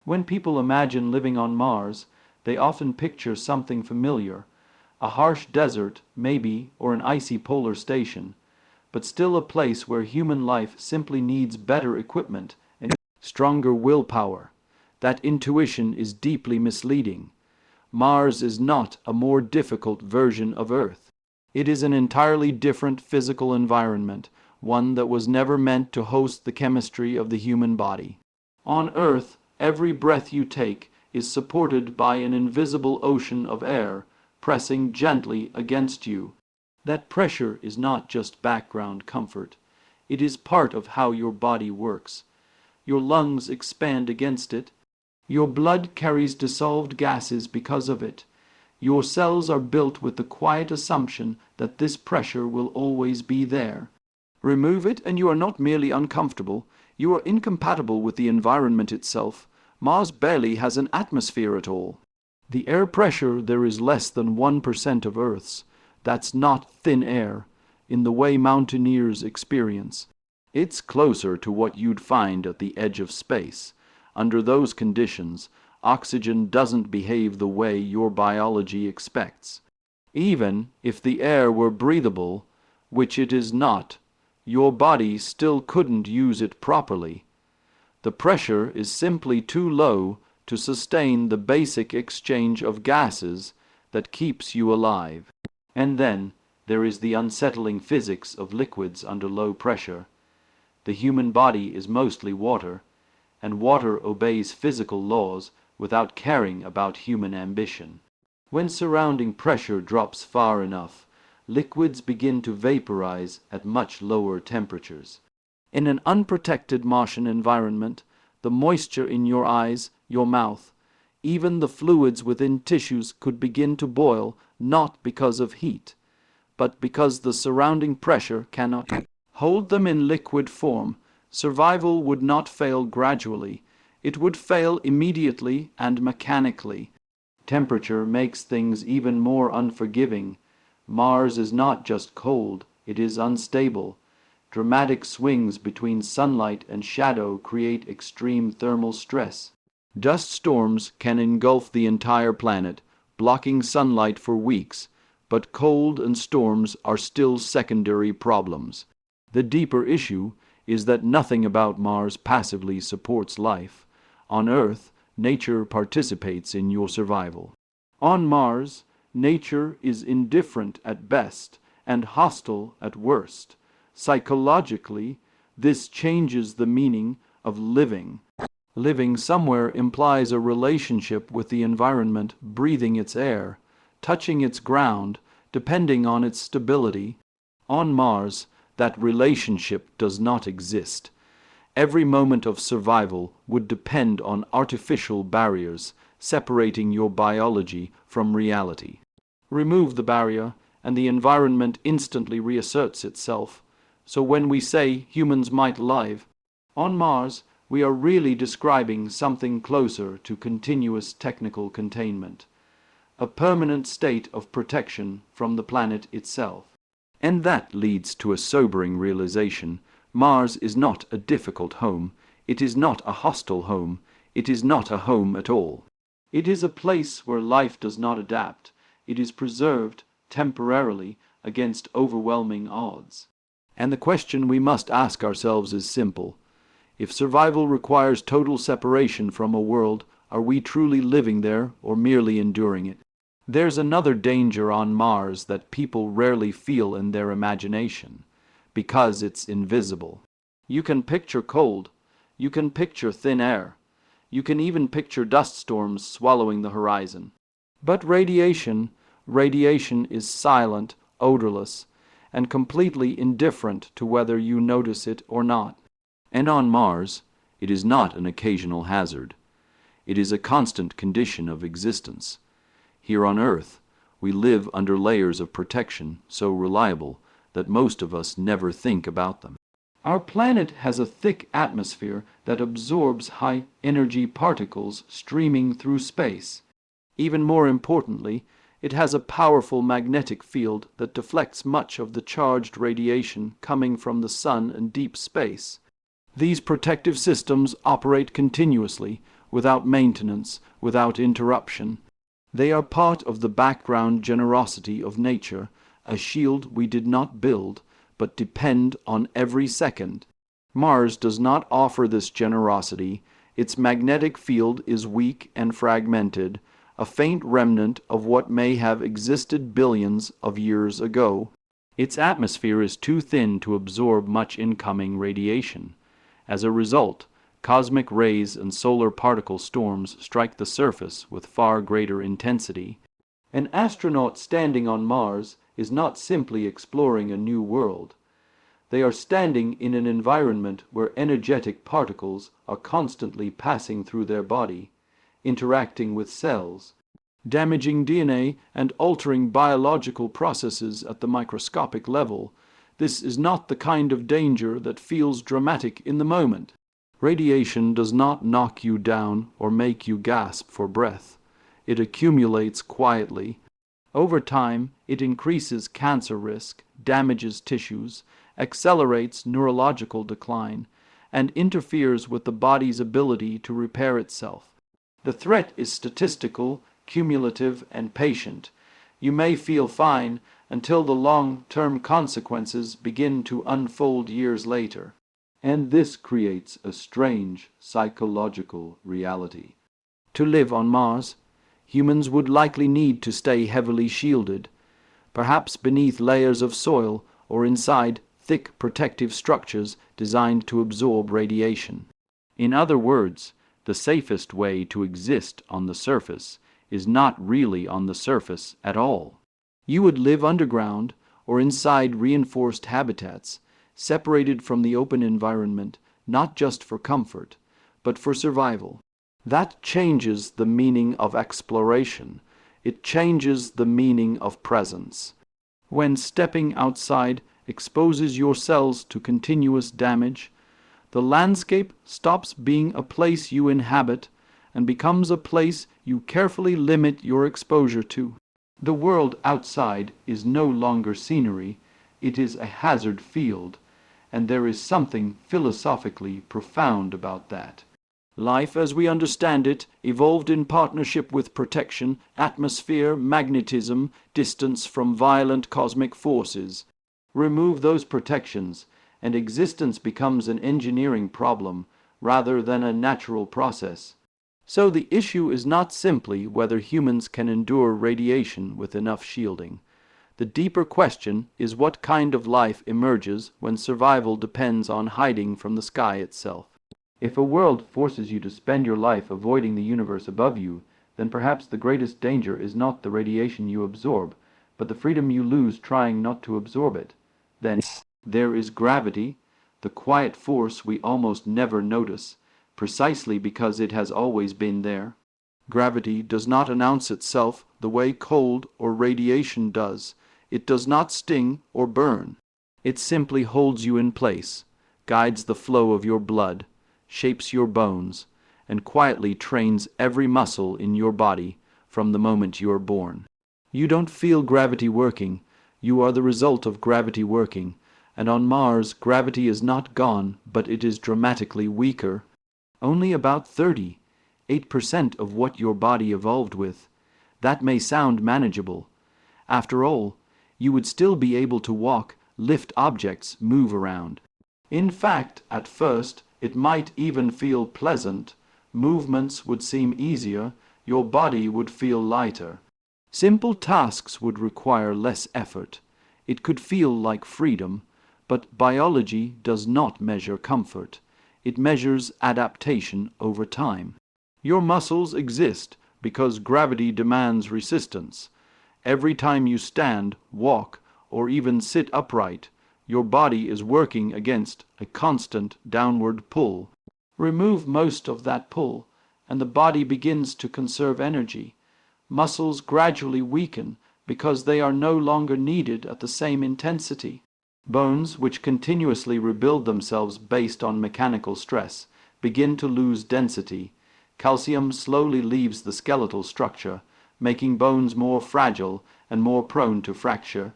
When people imagine living on Mars, they often picture something familiar, a harsh desert, maybe, or an icy polar station, but still a place where human life simply needs better equipment and stronger willpower. That intuition is deeply misleading. Mars is not a more difficult version of Earth. It is an entirely different physical environment, one that was never meant to host the chemistry of the human body. On Earth, every breath you take is supported by an invisible ocean of air pressing gently against you. That pressure is not just background comfort. It is part of how your body works. Your lungs expand against it. Your blood carries dissolved gases because of it. Your cells are built with the quiet assumption that this pressure will always be there. Remove it and you are not merely uncomfortable, you are incompatible with the environment itself. Mars barely has an atmosphere at all. The air pressure there is less than 1% of Earth's. That's not thin air, in the way mountaineers experience. It's closer to what you'd find at the edge of space. Under those conditions, oxygen doesn't behave the way your biology expects. Even if the air were breathable, which it is not, your body still couldn't use it properly. The pressure is simply too low to sustain the basic exchange of gases that keeps you alive. And then there is the unsettling physics of liquids under low pressure. The human body is mostly water, and water obeys physical laws without caring about human ambition. When surrounding pressure drops far enough, liquids begin to vaporize at much lower temperatures. In an unprotected Martian environment, the moisture in your eyes, your mouth, even the fluids within tissues could begin to boil, not because of heat, but because the surrounding pressure cannot hold them in liquid form. Survival would not fail gradually. It would fail immediately and mechanically. Temperature makes things even more unforgiving. Mars is not just cold, it is unstable. Dramatic swings between sunlight and shadow create extreme thermal stress. Dust storms can engulf the entire planet, blocking sunlight for weeks, but cold and storms are still secondary problems. The deeper issue is that nothing about Mars passively supports life. On Earth, nature participates in your survival. On Mars, nature is indifferent at best and hostile at worst. Psychologically, this changes the meaning of living. Living somewhere implies a relationship with the environment, breathing its air, touching its ground, depending on its stability. On Mars, that relationship does not exist. Every moment of survival would depend on artificial barriers, separating your biology from reality. Remove the barrier, and the environment instantly reasserts itself. So when we say humans might live on Mars, we are really describing something closer to continuous technical containment, a permanent state of protection from the planet itself. And that leads to a sobering realization. Mars is not a difficult home. It is not a hostile home. It is not a home at all. It is a place where life does not adapt. It is preserved temporarily against overwhelming odds. And the question we must ask ourselves is simple. If survival requires total separation from a world, are we truly living there or merely enduring it? There's another danger on Mars that people rarely feel in their imagination, because it's invisible. You can picture cold, you can picture thin air, you can even picture dust storms swallowing the horizon. But radiation is silent, odorless, and completely indifferent to whether you notice it or not. And on Mars, it is not an occasional hazard. It is a constant condition of existence. Here on Earth, we live under layers of protection so reliable that most of us never think about them. Our planet has a thick atmosphere that absorbs high-energy particles streaming through space. Even more importantly, it has a powerful magnetic field that deflects much of the charged radiation coming from the sun and deep space. These protective systems operate continuously, without maintenance, without interruption. They are part of the background generosity of nature, a shield we did not build, but depend on every second. Mars does not offer this generosity. Its magnetic field is weak and fragmented, a faint remnant of what may have existed billions of years ago. Its atmosphere is too thin to absorb much incoming radiation. As a result, cosmic rays and solar particle storms strike the surface with far greater intensity. An astronaut standing on Mars is not simply exploring a new world. They are standing in an environment where energetic particles are constantly passing through their body, interacting with cells, damaging DNA and altering biological processes at the microscopic level. This is not the kind of danger that feels dramatic in the moment. Radiation does not knock you down or make you gasp for breath. It accumulates quietly. Over time, it increases cancer risk, damages tissues, accelerates neurological decline, and interferes with the body's ability to repair itself. The threat is statistical, cumulative, and patient. You may feel fine until the long-term consequences begin to unfold years later. And this creates a strange psychological reality. To live on Mars, humans would likely need to stay heavily shielded, perhaps beneath layers of soil or inside thick protective structures designed to absorb radiation. In other words, the safest way to exist on the surface is not really on the surface at all. You would live underground or inside reinforced habitats, separated from the open environment, not just for comfort, but for survival. That changes the meaning of exploration. It changes the meaning of presence. When stepping outside exposes your cells to continuous damage, the landscape stops being a place you inhabit and becomes a place you carefully limit your exposure to. The world outside is no longer scenery, it is a hazard field, and there is something philosophically profound about that. Life as we understand it evolved in partnership with protection, atmosphere, magnetism, distance from violent cosmic forces. Remove those protections, and existence becomes an engineering problem rather than a natural process. So the issue is not simply whether humans can endure radiation with enough shielding. The deeper question is what kind of life emerges when survival depends on hiding from the sky itself. If a world forces you to spend your life avoiding the universe above you, then perhaps the greatest danger is not the radiation you absorb, but the freedom you lose trying not to absorb it. Then there is gravity, the quiet force we almost never notice, precisely because it has always been there. Gravity does not announce itself the way cold or radiation does. It does not sting or burn. It simply holds you in place, guides the flow of your blood, shapes your bones, and quietly trains every muscle in your body from the moment you are born. You don't feel gravity working. You are the result of gravity working, and on Mars gravity is not gone, but it is dramatically weaker. Only about 38% of what your body evolved with. That may sound manageable. After all, you would still be able to walk, lift objects, move around. In fact, at first, it might even feel pleasant. Movements would seem easier, your body would feel lighter. Simple tasks would require less effort. It could feel like freedom, but biology does not measure comfort. It measures adaptation over time. Your muscles exist because gravity demands resistance. Every time you stand, walk, or even sit upright, your body is working against a constant downward pull. Remove most of that pull, and the body begins to conserve energy. Muscles gradually weaken because they are no longer needed at the same intensity. Bones, which continuously rebuild themselves based on mechanical stress, begin to lose density. Calcium slowly leaves the skeletal structure, making bones more fragile and more prone to fracture.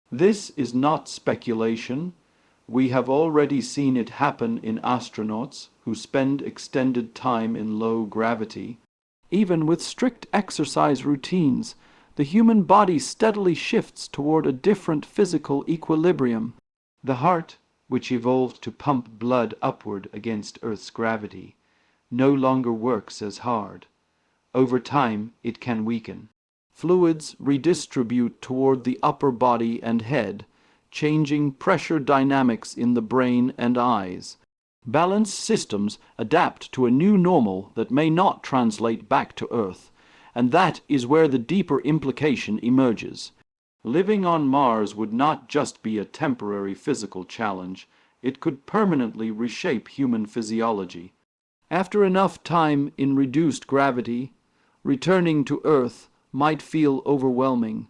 This is not speculation. We have already seen it happen in astronauts who spend extended time in low gravity. Even with strict exercise routines, the human body steadily shifts toward a different physical equilibrium. The heart, which evolved to pump blood upward against Earth's gravity, no longer works as hard. Over time, it can weaken. Fluids redistribute toward the upper body and head, changing pressure dynamics in the brain and eyes. Balanced systems adapt to a new normal that may not translate back to Earth, and that is where the deeper implication emerges. Living on Mars would not just be a temporary physical challenge, it could permanently reshape human physiology. After enough time in reduced gravity, returning to Earth might feel overwhelming.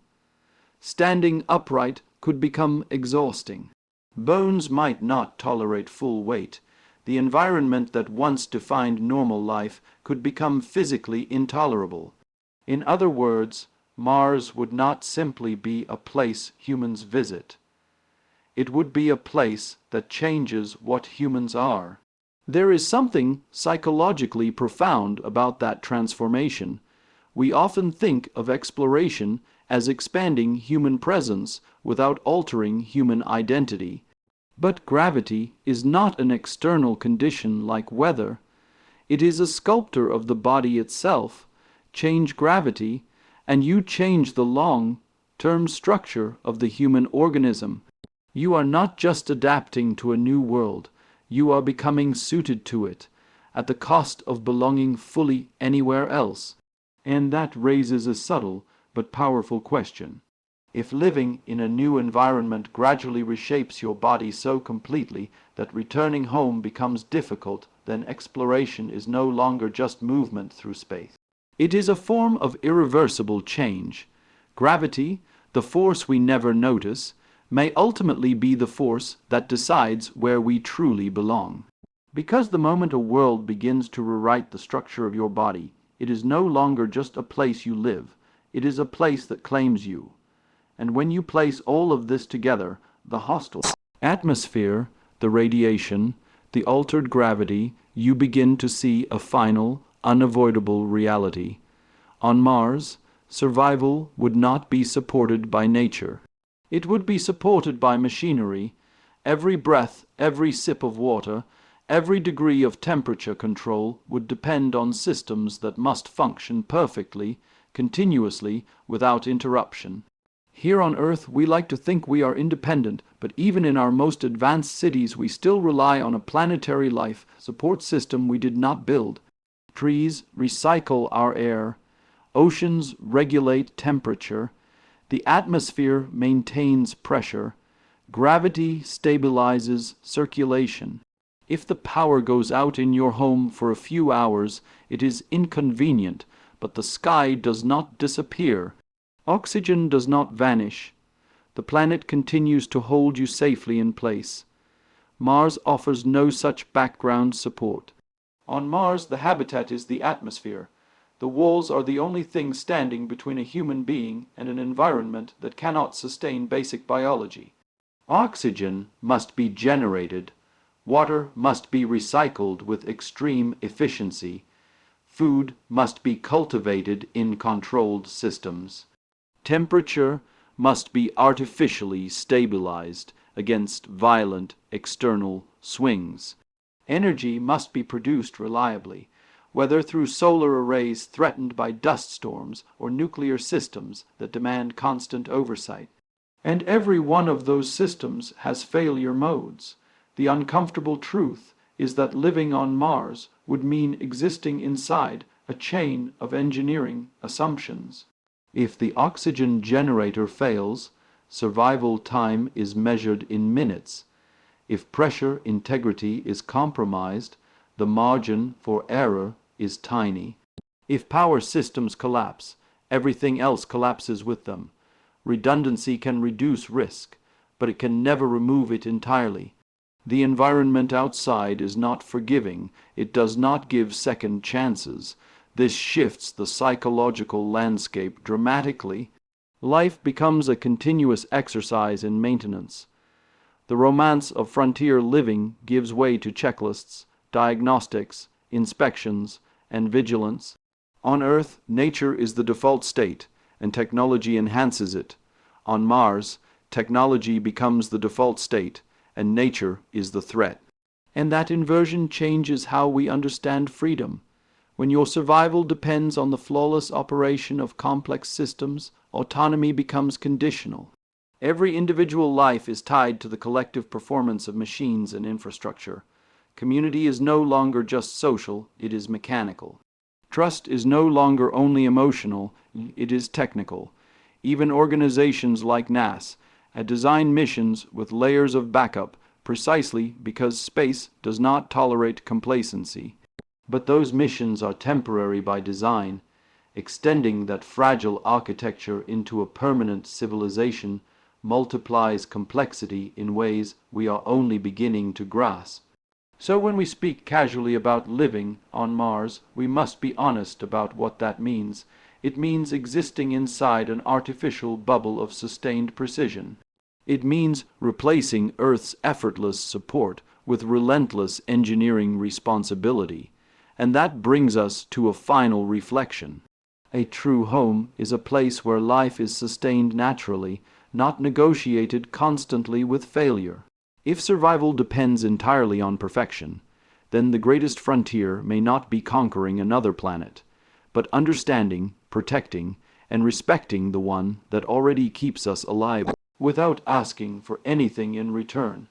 Standing upright could become exhausting. Bones might not tolerate full weight. The environment that once defined normal life could become physically intolerable. In other words, Mars would not simply be a place humans visit. It would be a place that changes what humans are. There is something psychologically profound about that transformation. We often think of exploration as expanding human presence without altering human identity. But gravity is not an external condition like weather. It is a sculptor of the body itself. Change gravity, and you change the long-term structure of the human organism. You are not just adapting to a new world, you are becoming suited to it, at the cost of belonging fully anywhere else. And that raises a subtle but powerful question. If living in a new environment gradually reshapes your body so completely that returning home becomes difficult, then exploration is no longer just movement through space. It is a form of irreversible change. Gravity, the force we never notice, may ultimately be the force that decides where we truly belong. Because the moment a world begins to rewrite the structure of your body, it is no longer just a place you live, it is a place that claims you. And when you place all of this together, the hostile atmosphere, the radiation, the altered gravity, you begin to see a final, unavoidable reality. On Mars, survival would not be supported by nature. It would be supported by machinery. Every breath, every sip of water, every degree of temperature control would depend on systems that must function perfectly, continuously, without interruption. Here on Earth, we like to think we are independent, but even in our most advanced cities, we still rely on a planetary life support system we did not build. Trees recycle our air. Oceans regulate temperature. The atmosphere maintains pressure. Gravity stabilizes circulation. If the power goes out in your home for a few hours, it is inconvenient, but the sky does not disappear. Oxygen does not vanish. The planet continues to hold you safely in place. Mars offers no such background support. On Mars, the habitat is the atmosphere. The walls are the only thing standing between a human being and an environment that cannot sustain basic biology. Oxygen must be generated. Water must be recycled with extreme efficiency. Food must be cultivated in controlled systems. Temperature must be artificially stabilized against violent external swings. Energy must be produced reliably, whether through solar arrays threatened by dust storms or nuclear systems that demand constant oversight. And every one of those systems has failure modes. The uncomfortable truth is that living on Mars would mean existing inside a chain of engineering assumptions. If the oxygen generator fails, survival time is measured in minutes. If pressure integrity is compromised, the margin for error is tiny. If power systems collapse, everything else collapses with them. Redundancy can reduce risk, but it can never remove it entirely. The environment outside is not forgiving. It does not give second chances. This shifts the psychological landscape dramatically. Life becomes a continuous exercise in maintenance. The romance of frontier living gives way to checklists, diagnostics, inspections, and vigilance. On Earth, nature is the default state, and technology enhances it. On Mars, technology becomes the default state, and nature is the threat. And that inversion changes how we understand freedom. When your survival depends on the flawless operation of complex systems, autonomy becomes conditional. Every individual life is tied to the collective performance of machines and infrastructure. Community is no longer just social, it is mechanical. Trust is no longer only emotional, it is technical. Even organizations like NASA design missions with layers of backup precisely because space does not tolerate complacency. But those missions are temporary by design. Extending that fragile architecture into a permanent civilization multiplies complexity in ways we are only beginning to grasp. So when we speak casually about living on Mars, we must be honest about what that means. It means existing inside an artificial bubble of sustained precision. It means replacing Earth's effortless support with relentless engineering responsibility. And that brings us to a final reflection. A true home is a place where life is sustained naturally, not negotiated constantly with failure. If survival depends entirely on perfection, then the greatest frontier may not be conquering another planet, but understanding, protecting, and respecting the one that already keeps us alive, without asking for anything in return.